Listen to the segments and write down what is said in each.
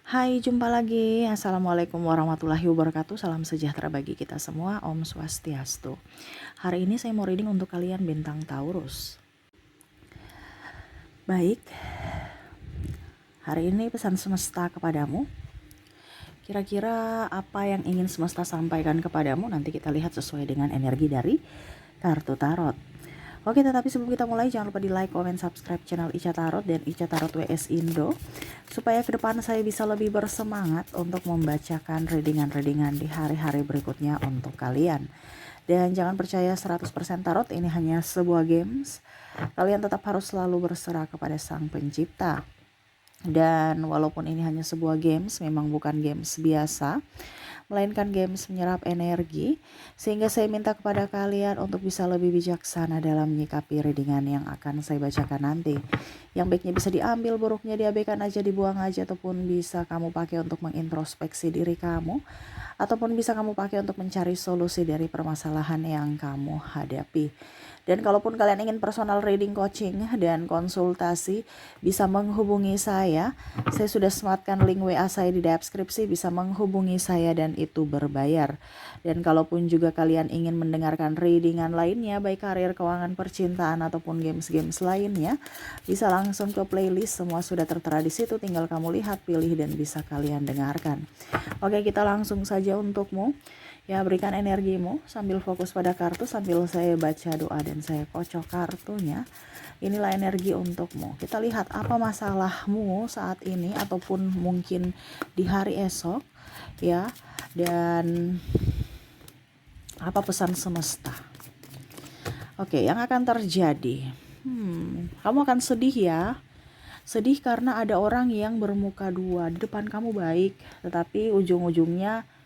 Hai, jumpa lagi. Assalamualaikum warahmatullahi wabarakatuh. Salam sejahtera bagi kita semua. Om Swastiastu. Hari ini saya mau reading untuk kalian bintang Taurus. Baik, hari ini pesan semesta kepadamu. Kira-kira apa yang ingin semesta sampaikan kepadamu? Nanti kita lihat sesuai dengan energi dari kartu tarot. Oke, tetapi sebelum kita mulai, jangan lupa di like, comment, subscribe channel Ica Tarot dan Ica Tarot WS Indo, supaya ke depan saya bisa lebih bersemangat untuk membacakan readingan-readingan di hari-hari berikutnya untuk kalian. Dan jangan percaya 100% tarot ini hanya sebuah games. Kalian tetap harus selalu berserah kepada Sang Pencipta. Dan walaupun ini hanya sebuah games, memang bukan games biasa, melainkan games menyerap energi, sehingga saya minta kepada kalian untuk bisa lebih bijaksana dalam menyikapi readingan yang akan saya bacakan nanti. Yang baiknya bisa diambil, buruknya diabaikan aja, dibuang aja, ataupun bisa kamu pakai untuk mengintrospeksi diri kamu, ataupun bisa kamu pakai untuk mencari solusi dari permasalahan yang kamu hadapi. Dan kalaupun kalian ingin personal reading, coaching, dan konsultasi, bisa menghubungi saya. Saya sudah sematkan link WA saya di deskripsi, bisa menghubungi saya dan itu berbayar. Dan kalaupun juga kalian ingin mendengarkan readingan lainnya, baik karir, keuangan, percintaan, ataupun games-games lainnya, bisa langsung ke playlist, semua sudah tertera di situ, tinggal kamu lihat, pilih, dan bisa kalian dengarkan. Oke, kita langsung saja untukmu. Ya, berikan energimu sambil fokus pada kartu, sambil saya baca doa dan saya kocok kartunya. Inilah energi untukmu. Kita lihat apa masalahmu saat ini ataupun mungkin di hari esok, ya. Dan apa pesan semesta. Oke, yang akan terjadi. Kamu akan sedih ya. Sedih karena ada orang yang bermuka dua. Di depan kamu baik, tetapi ujung-ujungnya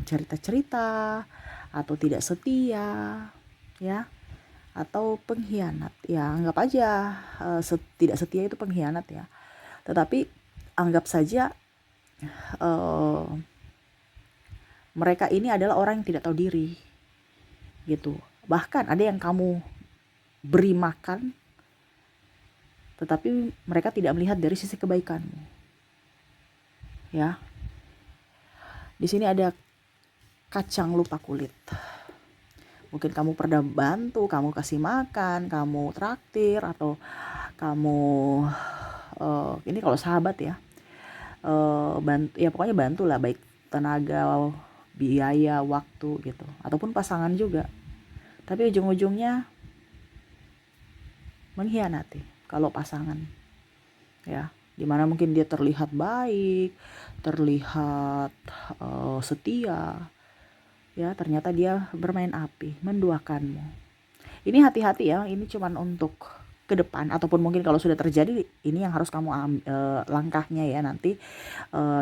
cerita-cerita atau tidak setia, ya, atau pengkhianat. Ya, anggap aja tidak setia itu pengkhianat ya. Tetapi anggap saja mereka ini adalah orang yang tidak tahu diri, gitu. Bahkan ada yang kamu beri makan, tetapi mereka tidak melihat dari sisi kebaikanmu, ya. Di sini ada kacang lupa kulit. Mungkin kamu pernah bantu, kamu kasih makan, kamu traktir, atau kamu ini kalau sahabat ya, bantu ya, pokoknya bantulah, baik tenaga, biaya, waktu gitu, ataupun pasangan juga. Tapi ujung-ujungnya mengkhianati kalau pasangan, ya, dimana mungkin dia terlihat baik, terlihat setia, ya, ternyata dia bermain api, menduakanmu. Ini hati-hati ya, ini cuman untuk ke depan, ataupun mungkin kalau sudah terjadi, ini yang harus kamu langkahnya ya nanti,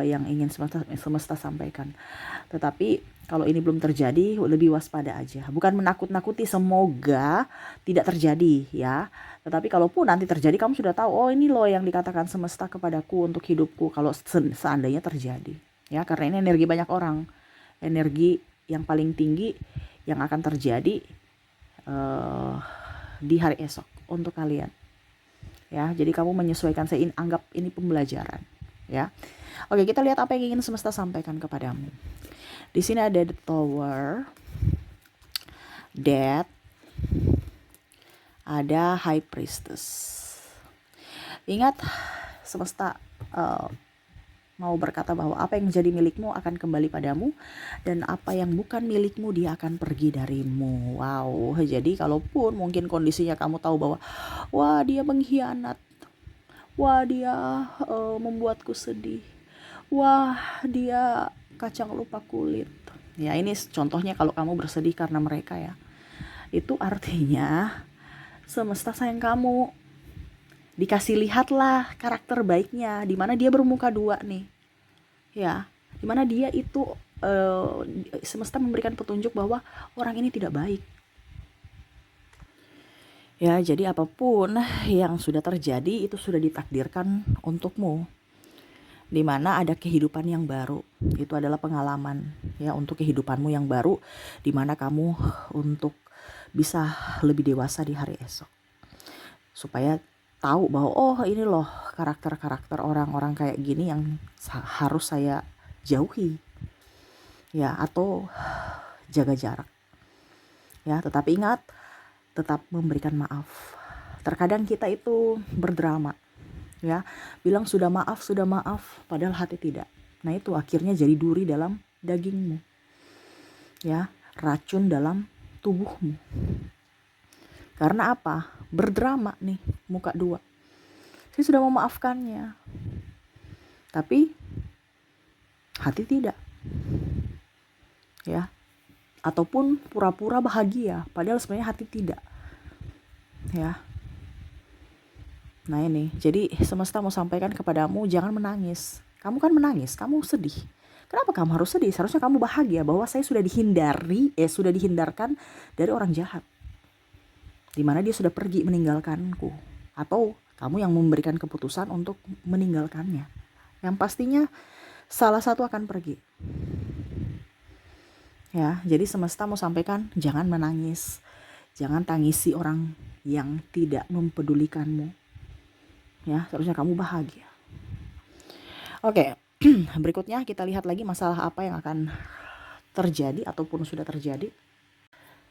yang ingin semesta sampaikan. Tetapi kalau ini belum terjadi, lebih waspada aja. Bukan menakut-nakuti, semoga tidak terjadi ya. Tetapi kalaupun nanti terjadi, kamu sudah tahu, oh ini loh yang dikatakan semesta kepadaku untuk hidupku kalau seandainya terjadi. Ya, karena ini energi banyak orang. Energi yang paling tinggi yang akan terjadi di hari esok untuk kalian. Ya, jadi kamu menyesuaikan, saya anggap ini pembelajaran, ya. Oke, kita lihat apa yang ingin semesta sampaikan kepadamu. Di sini ada the Tower, Death, ada High Priestess. Ingat, semesta mau berkata bahwa apa yang menjadi milikmu akan kembali padamu, dan apa yang bukan milikmu dia akan pergi darimu. Wow, jadi kalaupun mungkin kondisinya kamu tahu bahwa wah dia mengkhianat, wah dia membuatku sedih, wah dia kacang lupa kulit. Ya, ini contohnya kalau kamu bersedih karena mereka ya. Itu artinya semesta sayang kamu. Dikasih lihatlah karakter baiknya, dimana dia bermuka dua nih, ya, dimana dia itu semesta memberikan petunjuk bahwa orang ini tidak baik, ya. Jadi apapun yang sudah terjadi itu sudah ditakdirkan untukmu, dimana ada kehidupan yang baru, itu adalah pengalaman ya untuk kehidupanmu yang baru, dimana kamu untuk bisa lebih dewasa di hari esok, supaya tahu bahwa oh ini loh karakter-karakter orang-orang kayak gini yang harus saya jauhi, ya, atau jaga jarak, ya. Tetapi ingat, tetap memberikan maaf. Terkadang kita itu berdrama, ya, bilang sudah maaf, padahal hati tidak. Nah itu akhirnya jadi duri dalam dagingmu, ya, racun dalam tubuhmu. Karena apa? Berdrama nih, muka dua. Saya sudah memaafkannya, tapi hati tidak, ya. Ataupun pura-pura bahagia, padahal sebenarnya hati tidak, ya. Nah ini, jadi semesta mau sampaikan kepadamu, jangan menangis. Kamu kan menangis, kamu sedih. Kenapa kamu harus sedih? Seharusnya kamu bahagia bahwa saya sudah sudah dihindarkan dari orang jahat. Dimana dia sudah pergi meninggalkanku. Atau kamu yang memberikan keputusan untuk meninggalkannya. Yang pastinya salah satu akan pergi. Ya, jadi semesta mau sampaikan, jangan menangis. Jangan tangisi orang yang tidak mempedulikanmu. Ya, seharusnya kamu bahagia. Oke, berikutnya kita lihat lagi masalah apa yang akan terjadi ataupun sudah terjadi.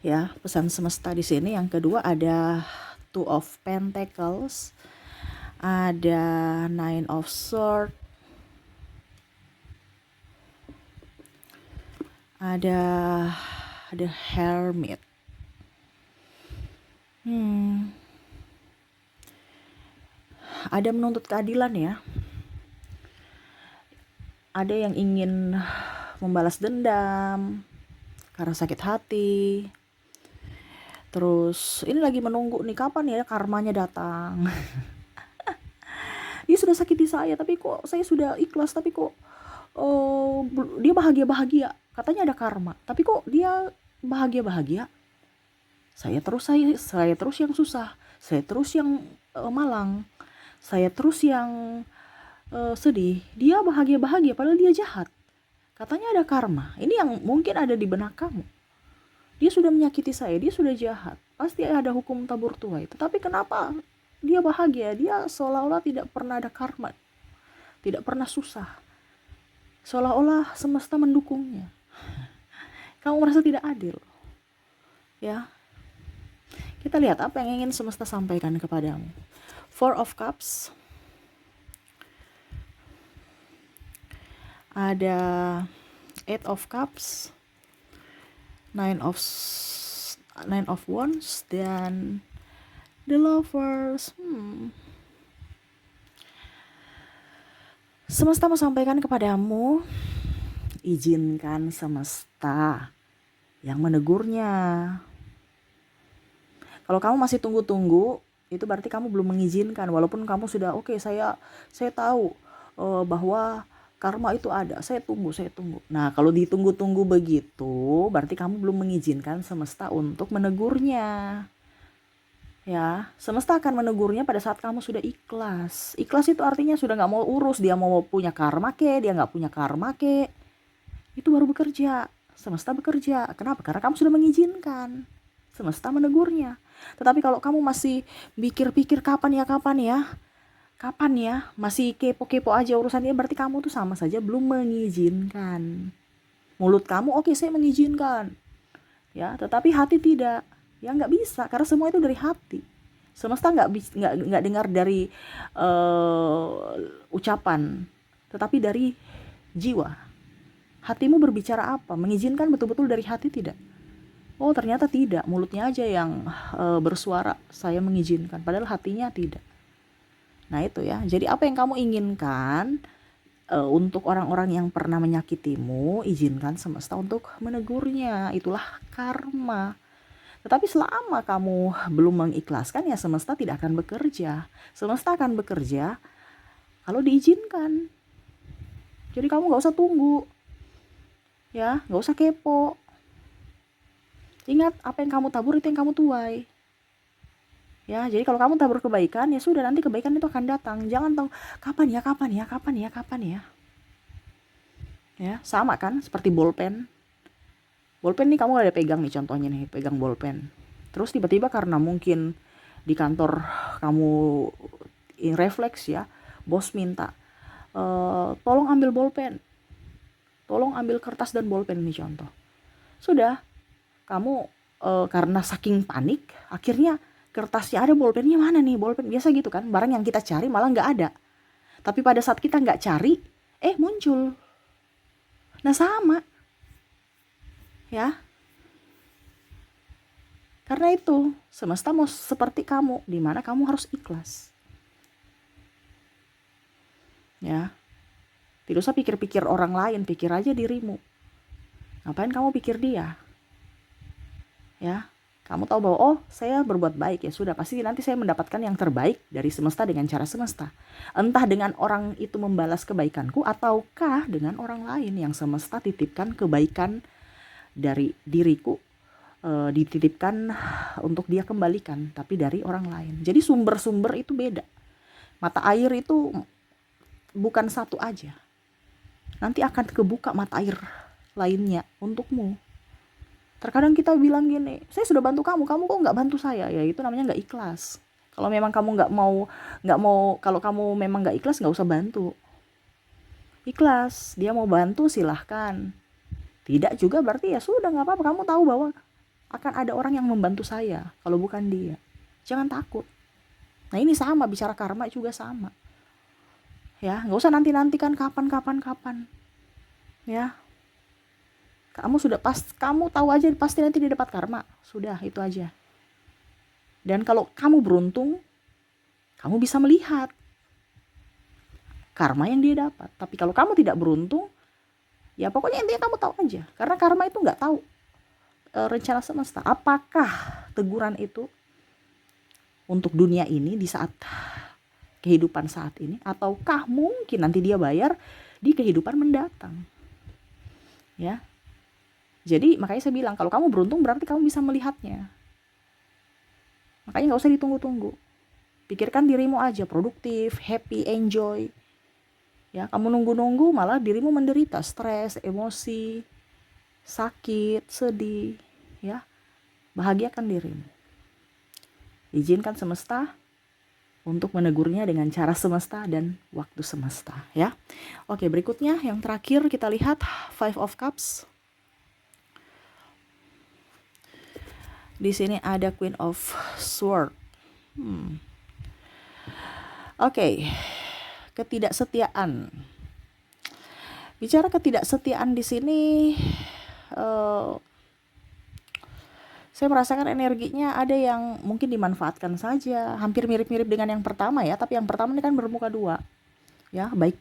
Ya, pesan semesta di sini yang kedua ada Two of Pentacles, ada Nine of Swords, ada The Hermit. Ada menuntut keadilan, ya. Ada yang ingin membalas dendam karena sakit hati. Terus ini lagi menunggu nih kapan ya karmanya datang. Dia sudah sakiti saya, tapi kok saya sudah ikhlas, tapi kok dia bahagia-bahagia. Katanya ada karma, tapi kok dia bahagia-bahagia. Saya terus yang susah, saya terus yang malang, saya terus yang sedih. Dia bahagia-bahagia padahal dia jahat. Katanya ada karma. Ini yang mungkin ada di benak kamu. Dia sudah menyakiti saya, dia sudah jahat. Pasti ada hukum tabur tuai. Tetapi kenapa dia bahagia? Dia seolah-olah tidak pernah ada karma, tidak pernah susah. Seolah-olah semesta mendukungnya. Kamu merasa tidak adil, ya. Kita lihat apa yang ingin semesta sampaikan kepadamu. Four of Cups, ada Eight of Cups, Nine of Wands, dan The Lovers. Semesta mau sampaikan kepadamu, izinkan semesta yang menegurnya. Kalau kamu masih tunggu-tunggu, itu berarti kamu belum mengizinkan. Walaupun kamu sudah oke, saya tahu bahwa karma itu ada, saya tunggu. Nah, kalau ditunggu-tunggu begitu, berarti kamu belum mengizinkan semesta untuk menegurnya. Ya, semesta akan menegurnya pada saat kamu sudah ikhlas. Ikhlas itu artinya sudah gak mau urus, dia mau punya karma ke, dia gak punya karma ke. Itu baru bekerja, semesta bekerja. Kenapa? Karena kamu sudah mengizinkan semesta menegurnya. Tetapi kalau kamu masih pikir-pikir kapan ya, masih kepo-kepo aja urusannya, berarti kamu tuh sama saja belum mengizinkan. Mulut kamu oke, saya mengizinkan, ya, tetapi hati tidak. Ya nggak bisa, karena semua itu dari hati. Semesta nggak dengar dari ucapan, tetapi dari jiwa. Hatimu berbicara apa? Mengizinkan betul-betul dari hati tidak? Oh ternyata tidak, mulutnya aja yang bersuara saya mengizinkan, padahal hatinya tidak. Nah itu ya, jadi apa yang kamu inginkan untuk orang-orang yang pernah menyakitimu, izinkan semesta untuk menegurnya. Itulah karma. Tetapi selama kamu belum mengikhlaskan, ya semesta tidak akan bekerja. Semesta akan bekerja kalau diizinkan. Jadi kamu gak usah tunggu, ya, gak usah kepo. Ingat, apa yang kamu tabur itu yang kamu tuai. Ya, jadi kalau kamu tabur kebaikan, ya sudah, nanti kebaikan itu akan datang. Jangan tahu kapan ya. Ya, sama kan seperti bolpen. Bolpen nih kamu ada pegang nih, contohnya nih, pegang bolpen. Terus tiba-tiba karena mungkin di kantor kamu refleks ya, bos minta, tolong ambil bolpen, tolong ambil kertas dan bolpen, ini contoh. Sudah, kamu karena saking panik, akhirnya kertasnya ada, bolpennya mana nih, bolpen, biasa gitu kan, barang yang kita cari malah nggak ada. Tapi pada saat kita nggak cari, muncul. Nah sama, ya. Karena itu, semesta mau seperti kamu, di mana kamu harus ikhlas. Ya. Tidak usah pikir-pikir orang lain, pikir aja dirimu. Ngapain kamu pikir dia? Ya. Kamu tahu bahwa saya berbuat baik, ya sudah, pasti nanti saya mendapatkan yang terbaik dari semesta dengan cara semesta. Entah dengan orang itu membalas kebaikanku ataukah dengan orang lain yang semesta titipkan kebaikan dari diriku, dititipkan untuk dia kembalikan, tapi dari orang lain. Jadi sumber-sumber itu beda. Mata air itu bukan satu aja. Nanti akan kebuka mata air lainnya untukmu. Terkadang kita bilang gini, saya sudah bantu kamu kok nggak bantu saya, ya itu namanya nggak ikhlas. Kalau memang kamu nggak mau, kalau kamu memang nggak ikhlas, nggak usah bantu. Ikhlas, dia mau bantu silahkan. Tidak juga berarti ya sudah, nggak apa-apa. Kamu tahu bahwa akan ada orang yang membantu saya, kalau bukan dia. Jangan takut. Nah ini sama, bicara karma juga sama. Ya, nggak usah nanti-nantikan kapan. Ya. Kamu tahu aja pasti nanti dia dapat karma. Sudah, itu aja. Dan kalau kamu beruntung, kamu bisa melihat karma yang dia dapat. Tapi kalau kamu tidak beruntung, ya pokoknya intinya kamu tahu aja. Karena karma itu nggak tahu rencana semesta. Apakah teguran itu untuk dunia ini di saat kehidupan saat ini, ataukah mungkin nanti dia bayar di kehidupan mendatang. Ya. Jadi makanya saya bilang, kalau kamu beruntung berarti kamu bisa melihatnya. Makanya gak usah ditunggu-tunggu. Pikirkan dirimu aja, produktif, happy, enjoy. Ya, kamu nunggu-nunggu malah dirimu menderita, stres, emosi, sakit, sedih. Ya, bahagiakan dirimu. Izinkan semesta untuk menegurnya dengan cara semesta dan waktu semesta. Ya, oke, berikutnya yang terakhir kita lihat Five of Cups. Di sini ada Queen of Swords. Oke. Ketidaksetiaan. Bicara ketidaksetiaan di sini, saya merasakan energinya ada yang mungkin dimanfaatkan saja, hampir mirip-mirip dengan yang pertama ya, tapi yang pertama ini kan bermuka dua. Ya, baik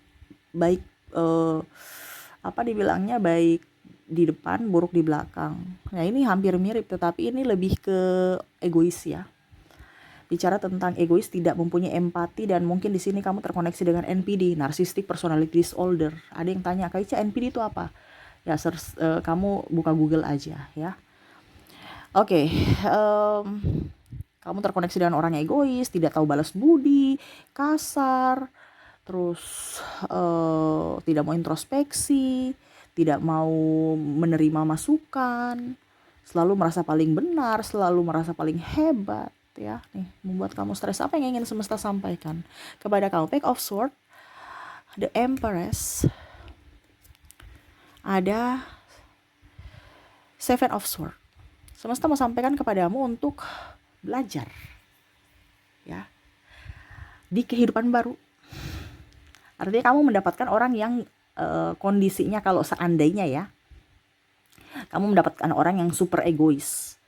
dibilangnya baik di depan, buruk di belakang. Nah ini hampir mirip, tetapi ini lebih ke egois ya. Bicara tentang egois, tidak mempunyai empati, dan mungkin di sini kamu terkoneksi dengan NPD, Narcissistic Personality Disorder. Ada yang tanya, Kak Ica, NPD itu apa? Ya kamu buka Google aja ya. Oke, kamu terkoneksi dengan orang yang egois, tidak tahu balas budi, kasar, terus tidak mau introspeksi, tidak mau menerima masukan, selalu merasa paling benar, selalu merasa paling hebat, ya. Nih, membuat kamu stres. Apa yang ingin semesta sampaikan kepada kamu? Page of Swords, The Empress, ada Seven of Swords. Semesta mau sampaikan kepadamu untuk belajar, ya, di kehidupan baru. Artinya kamu mendapatkan orang yang kondisinya, kalau seandainya ya, kamu mendapatkan orang yang super egois,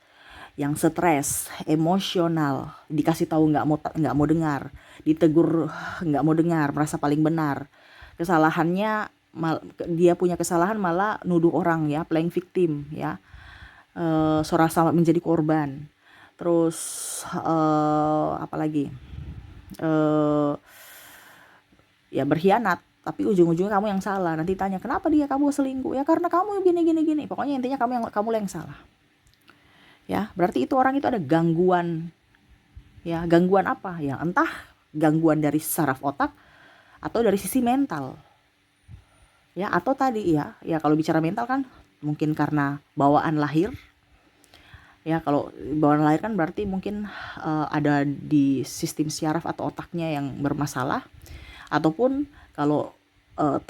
yang stres, emosional, dikasih tahu nggak mau dengar, ditegur nggak mau dengar, merasa paling benar, kesalahannya dia punya kesalahan malah nuduh orang ya, playing victim ya, serasa menjadi korban, terus apalagi ya berkhianat, tapi ujung-ujungnya kamu yang salah. Nanti tanya, kenapa dia kamu selingkuh? Ya karena kamu gini. Pokoknya intinya kamu yang salah. Ya, berarti itu orang itu ada gangguan. Ya, gangguan apa? Ya, entah gangguan dari saraf otak atau dari sisi mental. Ya, atau tadi ya kalau bicara mental kan mungkin karena bawaan lahir. Ya, kalau bawaan lahir kan berarti mungkin ada di sistem syaraf atau otaknya yang bermasalah, ataupun kalau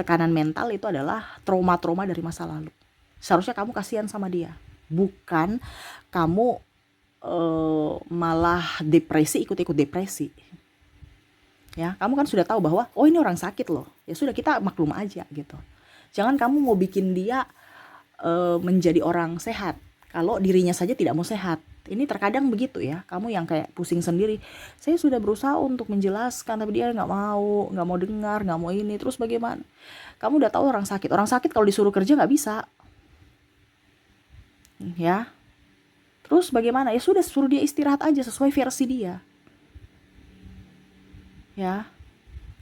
tekanan mental itu adalah trauma-trauma dari masa lalu. Seharusnya kamu kasihan sama dia, bukan kamu malah depresi, ikut-ikut depresi. Ya, kamu kan sudah tahu bahwa oh ini orang sakit loh. Ya sudah, kita maklum aja gitu. Jangan kamu mau bikin dia menjadi orang sehat kalau dirinya saja tidak mau sehat. Ini terkadang begitu ya, kamu yang kayak pusing sendiri. Saya sudah berusaha untuk menjelaskan tapi dia nggak mau dengar, nggak mau ini. Terus bagaimana? Kamu udah tahu orang sakit kalau disuruh kerja nggak bisa, ya. Terus bagaimana? Ya sudah, suruh dia istirahat aja sesuai versi dia, ya.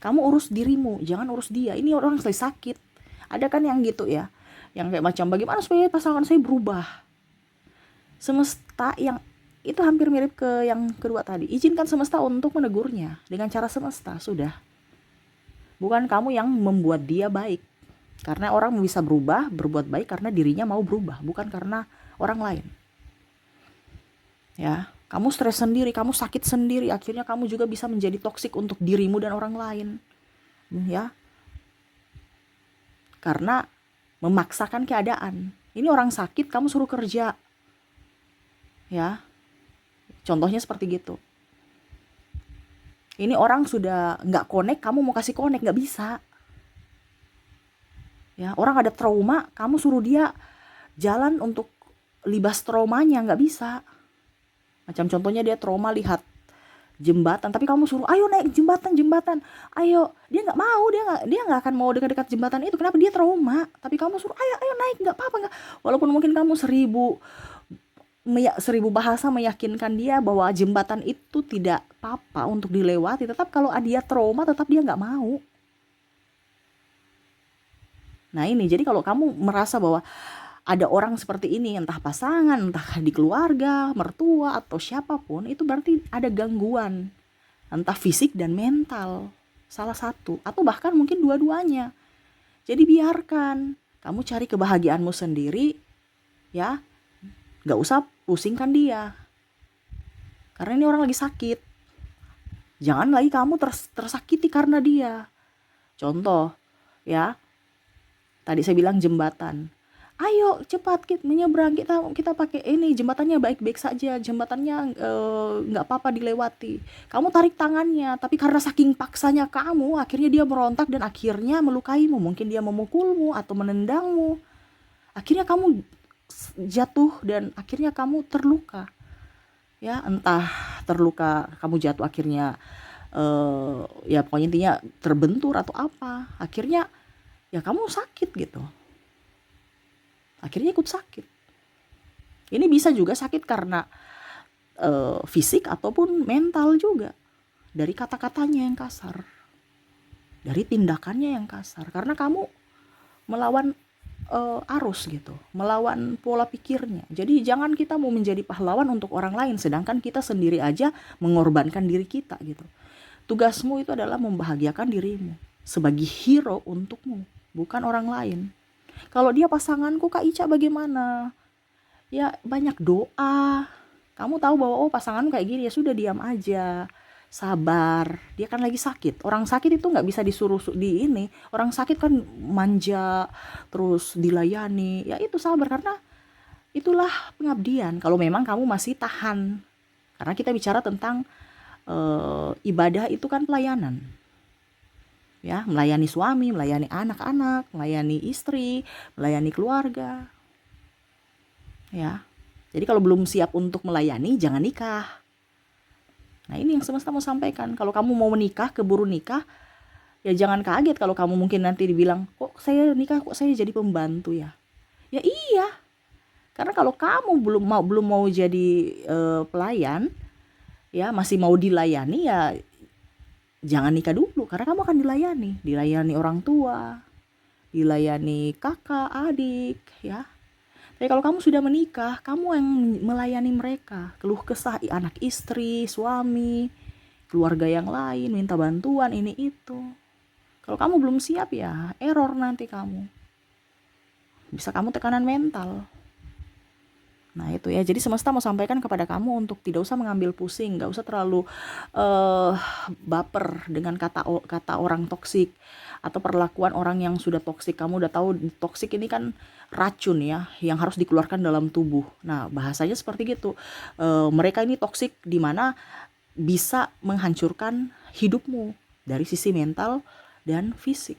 Kamu urus dirimu, jangan urus dia. Ini orang lagi sakit. Ada kan yang gitu ya, yang kayak macam bagaimana supaya pasangan saya berubah. Semesta yang itu hampir mirip ke yang kedua tadi. Izinkan semesta untuk menegurnya dengan cara semesta, sudah. Bukan kamu yang membuat dia baik. Karena orang bisa berubah, berbuat baik karena dirinya mau berubah, bukan karena orang lain. Ya, kamu stres sendiri, kamu sakit sendiri, akhirnya kamu juga bisa menjadi toksik untuk dirimu dan orang lain. Ya. Karena memaksakan keadaan. Ini orang sakit, kamu suruh kerja. Ya. Contohnya seperti gitu. Ini orang sudah nggak connect, kamu mau kasih connect, nggak bisa. Ya, orang ada trauma, kamu suruh dia jalan untuk libas traumanya, nggak bisa. Macam contohnya dia trauma lihat jembatan, tapi kamu suruh ayo naik jembatan, ayo, dia nggak mau, dia nggak akan mau dekat-dekat jembatan itu. Kenapa? Dia trauma. Tapi kamu suruh ayo naik, nggak apa-apa, nggak. Walaupun mungkin kamu seribu bahasa meyakinkan dia bahwa jembatan itu tidak apa-apa untuk dilewati, tetap kalau dia trauma, tetap dia nggak mau. Nah ini, jadi kalau kamu merasa bahwa ada orang seperti ini, entah pasangan, entah di keluarga, mertua, atau siapapun, itu berarti ada gangguan, entah fisik dan mental, salah satu, atau bahkan mungkin dua-duanya. Jadi biarkan, kamu cari kebahagiaanmu sendiri, ya, gak usah pusingkan dia, karena ini orang lagi sakit. Jangan lagi kamu tersakiti karena dia. Contoh, ya, tadi saya bilang jembatan. Ayo cepat kita menyeberang, kita pakai ini, jembatannya baik-baik saja, jembatannya nggak apa-apa dilewati. Kamu tarik tangannya, tapi karena saking paksanya kamu, akhirnya dia merontak dan akhirnya melukaimu. Mungkin dia memukulmu atau menendangmu. Akhirnya kamu jatuh dan akhirnya kamu terluka. Ya, entah terluka, kamu jatuh akhirnya ya pokoknya intinya terbentur atau apa. Akhirnya ya kamu sakit gitu. Akhirnya ikut sakit. Ini bisa juga sakit karena fisik ataupun mental juga. Dari kata-katanya yang kasar, dari tindakannya yang kasar, karena kamu melawan arus gitu, melawan pola pikirnya. Jadi jangan kita mau menjadi pahlawan untuk orang lain, sedangkan kita sendiri aja mengorbankan diri kita gitu. Tugasmu itu adalah membahagiakan dirimu sebagai hero untukmu, bukan orang lain. Kalau dia pasanganku Kak Ica bagaimana? Ya banyak doa. Kamu tahu bahwa oh pasangan kayak gini, ya sudah diam aja. Sabar. Dia kan lagi sakit. Orang sakit itu nggak bisa disuruh di ini. Orang sakit kan manja, terus dilayani. Ya itu sabar, karena itulah pengabdian. Kalau memang kamu masih tahan. Karena kita bicara tentang ibadah itu kan pelayanan. Ya, melayani suami, melayani anak-anak, melayani istri, melayani keluarga. Ya. Jadi kalau belum siap untuk melayani, jangan nikah. Nah, ini yang semesta mau sampaikan. Kalau kamu mau menikah, keburu nikah, ya jangan kaget kalau kamu mungkin nanti dibilang, "Kok saya nikah, kok saya jadi pembantu ya?" Ya iya. Karena kalau kamu belum mau jadi pelayan, ya masih mau dilayani, ya jangan nikah dulu, karena kamu akan dilayani orang tua, dilayani kakak, adik, ya. Tapi kalau kamu sudah menikah, kamu yang melayani mereka, keluh kesah anak istri, suami, keluarga yang lain, minta bantuan ini itu. Kalau kamu belum siap, ya error nanti kamu. Bisa kamu tekanan mental. Nah itu ya, jadi semesta mau sampaikan kepada kamu untuk tidak usah mengambil pusing, nggak usah terlalu baper dengan kata orang toksik atau perlakuan orang yang sudah toksik. Kamu udah tahu toksik ini kan racun ya, yang harus dikeluarkan dalam tubuh. Nah bahasanya seperti gitu. Mereka ini toksik di mana bisa menghancurkan hidupmu dari sisi mental dan fisik.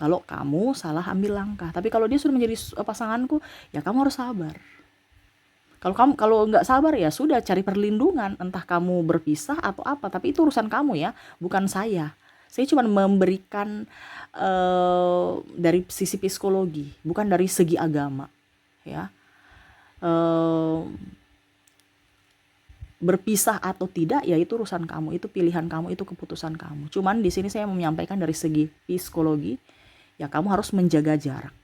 Kalau kamu salah ambil langkah, tapi kalau dia sudah menjadi pasanganku, ya kamu harus sabar. Kalau nggak sabar ya sudah, cari perlindungan, entah kamu berpisah atau apa, tapi itu urusan kamu ya, bukan saya. Saya cuma memberikan dari sisi psikologi, bukan dari segi agama, ya. Eh, Berpisah atau tidak ya itu urusan kamu, itu pilihan kamu, itu keputusan kamu. Cuman di sini saya menyampaikan dari segi psikologi, ya kamu harus menjaga jarak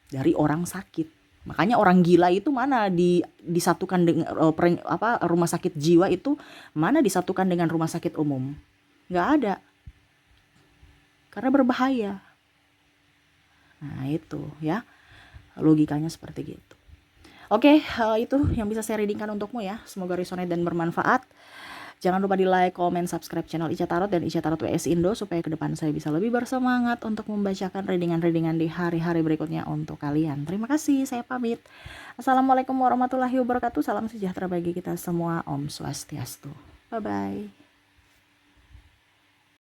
dari orang sakit. Makanya orang gila itu mana disatukan dengan rumah sakit jiwa itu mana disatukan dengan rumah sakit umum? Nggak ada, karena berbahaya. Nah itu ya, logikanya seperti gitu. Oke, itu yang bisa saya readingkan untukmu ya. Semoga resonate dan bermanfaat. Jangan lupa di like, comment, subscribe channel Ica Tarot dan Ica Tarot WS Indo supaya ke depan saya bisa lebih bersemangat untuk membacakan readingan-readingan di hari-hari berikutnya untuk kalian. Terima kasih, saya pamit. Assalamualaikum warahmatullahi wabarakatuh. Salam sejahtera bagi kita semua. Om Swastiastu. Bye-bye.